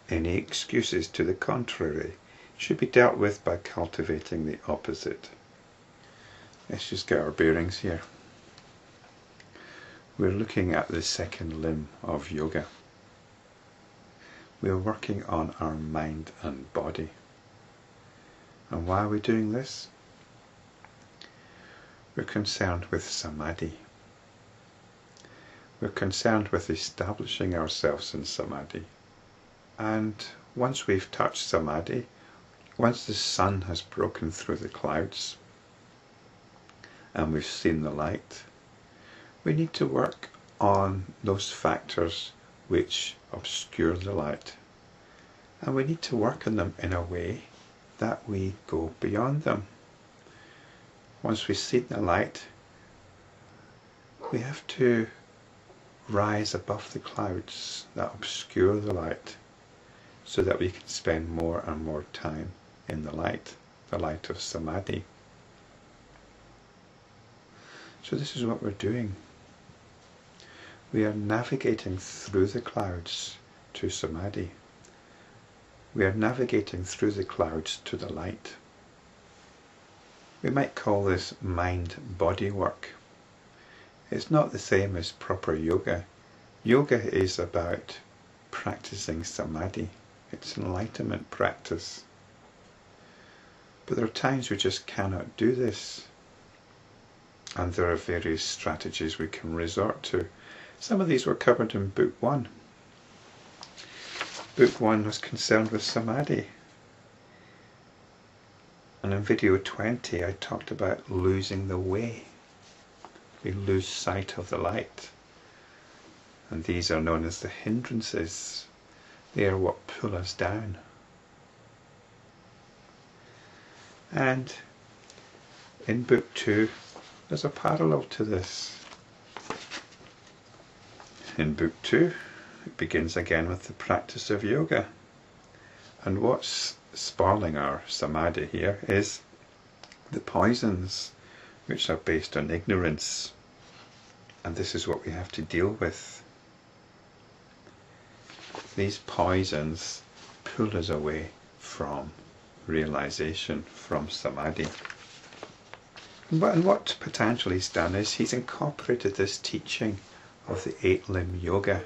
Any excuses to the contrary should be dealt with by cultivating the opposite. Let's just get our bearings here. We're looking at the second limb of yoga. We're working on our mind and body. And why are we doing this? We're concerned with samadhi. We're concerned with establishing ourselves in samadhi. And once we've touched samadhi, once the sun has broken through the clouds and we've seen the light, we need to work on those factors which obscure the light. And we need to work on them in a way that we go beyond them. Once we've seen the light, we have to rise above the clouds that obscure the light, so that we can spend more and more time in the light of samadhi. So this is what we're doing. We are navigating through the clouds to samadhi. We are navigating through the clouds to the light. We might call this mind-body work. It's not the same as proper yoga. Yoga is about practicing samadhi. It's enlightenment practice. But there are times we just cannot do this. And there are various strategies we can resort to. Some of these were covered in Book 1. Book 1 was concerned with samadhi. And in video 20 I talked about losing the way. We lose sight of the light. And these are known as the hindrances. They are what pull us down. And in Book 2 there's a parallel to this. In Book 2 it begins again with the practice of yoga. And what's spoiling our samadhi here is the poisons which are based on ignorance. And this is what we have to deal with. These poisons pull us away from realization, from samadhi. And what Patanjali's done is he's incorporated this teaching of the 8-limb yoga,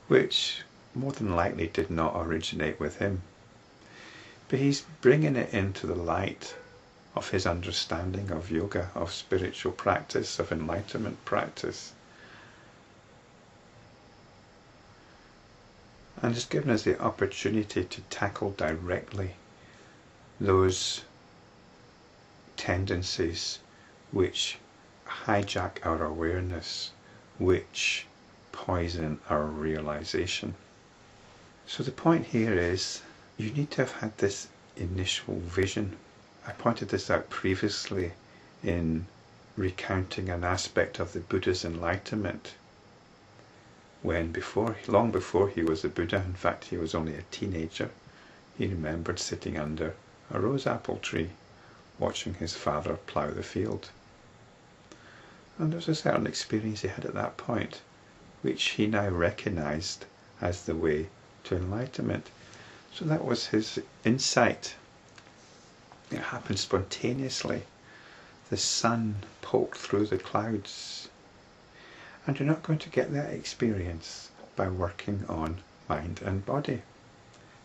which more than likely did not originate with him. But he's bringing it into the light of his understanding of yoga, of spiritual practice, of enlightenment practice. And has given us the opportunity to tackle directly those tendencies which hijack our awareness, which poison our realization. So the point here is, you need to have had this initial vision. I pointed this out previously in recounting an aspect of the Buddha's enlightenment, when long before he was a Buddha, in fact he was only a teenager, he remembered sitting under a rose apple tree watching his father plough the field. And there was a certain experience he had at that point, which he now recognized as the way to enlightenment. So that was his insight. It happened spontaneously. The sun poked through the clouds. And you're not going to get that experience by working on mind and body.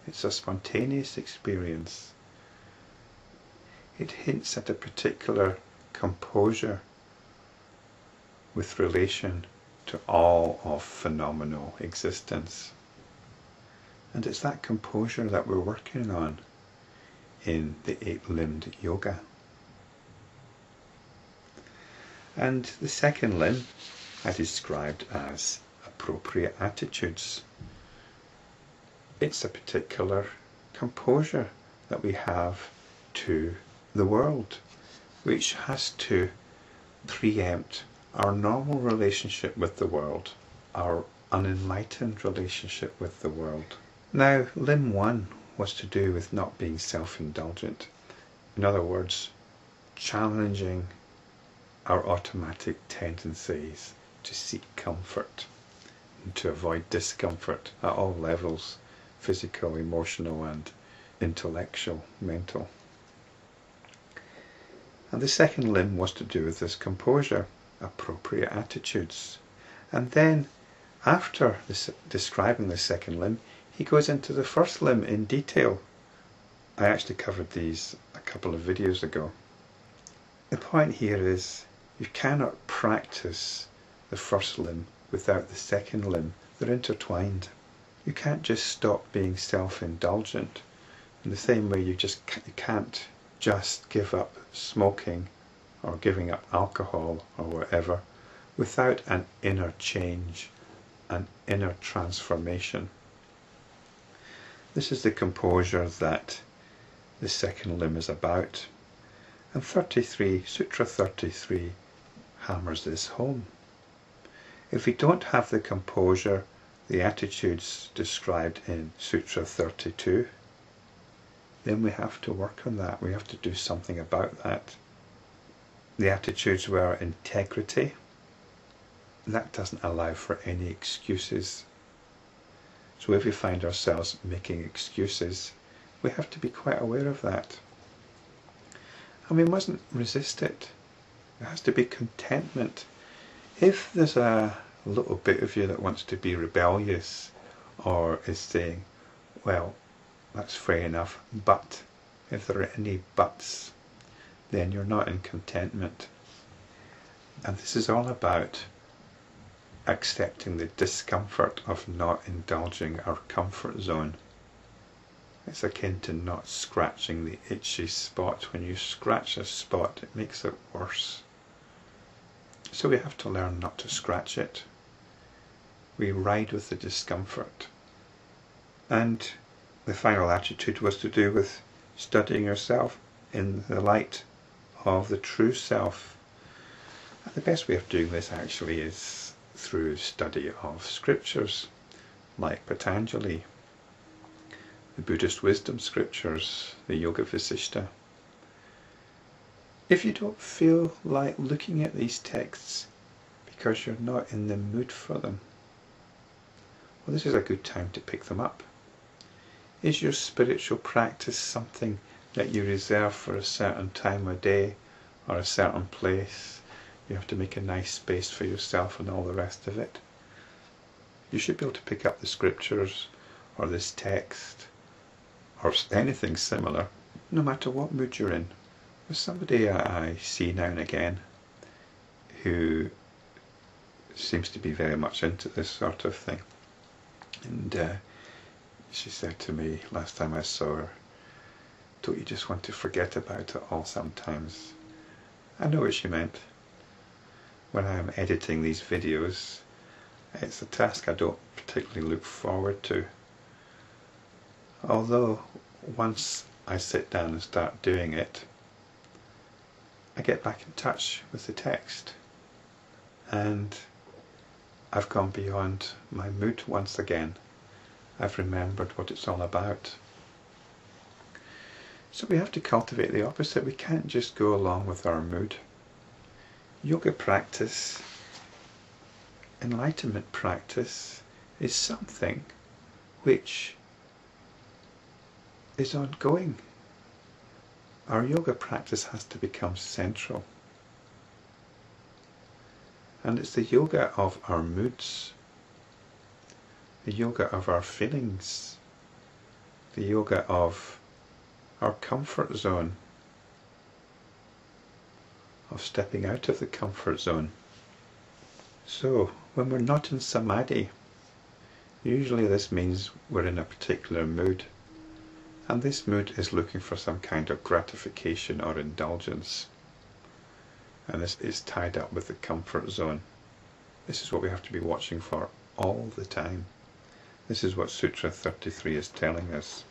It's a spontaneous experience. It hints at a particular composure with relation to all of phenomenal existence. And it's that composure that we're working on in the 8-limbed yoga. And the second limb I described as appropriate attitudes. It's a particular composure that we have to the world, which has to preempt our normal relationship with the world, our unenlightened relationship with the world. Now, limb 1 was to do with not being self-indulgent. In other words, challenging our automatic tendencies to seek comfort and to avoid discomfort at all levels physical, emotional and intellectual, mental. And the second limb was to do with this composure, appropriate attitudes. And then, after describing the second limb, he goes into the first limb in detail. I actually covered these a couple of videos ago. The point here is you cannot practice the first limb without the second limb. They're intertwined. You can't just stop being self-indulgent. In the same way you can't just give up smoking or giving up alcohol or whatever without an inner change, an inner transformation. This is the composure that the second limb is about. And Sutra 33 hammers this home. If we don't have the composure, the attitudes described in Sutra 32, then we have to work on that. We have to do something about that. The attitudes were integrity. That doesn't allow for any excuses. So if we find ourselves making excuses, we have to be quite aware of that. And we mustn't resist it. There has to be contentment. If there's a little bit of you that wants to be rebellious or is saying, well, that's fair enough, but if there are any buts, then you're not in contentment. And this is all about accepting the discomfort of not indulging our comfort zone. It's akin to not scratching the itchy spot. When you scratch a spot, it makes it worse. So we have to learn not to scratch it. We ride with the discomfort. And the final attitude was to do with studying yourself in the light of the true self. And the best way of doing this actually is through study of scriptures like Patanjali, the Buddhist wisdom scriptures, the Yoga Vasishta. If you don't feel like looking at these texts because you're not in the mood for them, well, this is a good time to pick them up. Is your spiritual practice something that you reserve for a certain time of day or a certain place? You have to make a nice space for yourself and all the rest of it. You should be able to pick up the scriptures or this text or anything similar, no matter what mood you're in. There's somebody I see now and again who seems to be very much into this sort of thing. And she said to me last time I saw her, don't you just want to forget about it all sometimes? I know what she meant. When I'm editing these videos, it's a task I don't particularly look forward to. Although once I sit down and start doing it, I get back in touch with the text and I've gone beyond my mood once again. I've remembered what it's all about. So we have to cultivate the opposite. We can't just go along with our mood. Yoga practice, enlightenment practice, is something which is ongoing. Our yoga practice has to become central. And it's the yoga of our moods, the yoga of our feelings, the yoga of our comfort zone, of stepping out of the comfort zone. So, when we're not in samadhi, usually this means we're in a particular mood, and this mood is looking for some kind of gratification or indulgence, and this is tied up with the comfort zone. This is what we have to be watching for all the time. This is what Sutra 33 is telling us.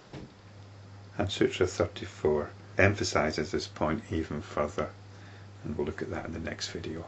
And Sutra 34 emphasizes this point even further, and we'll look at that in the next video.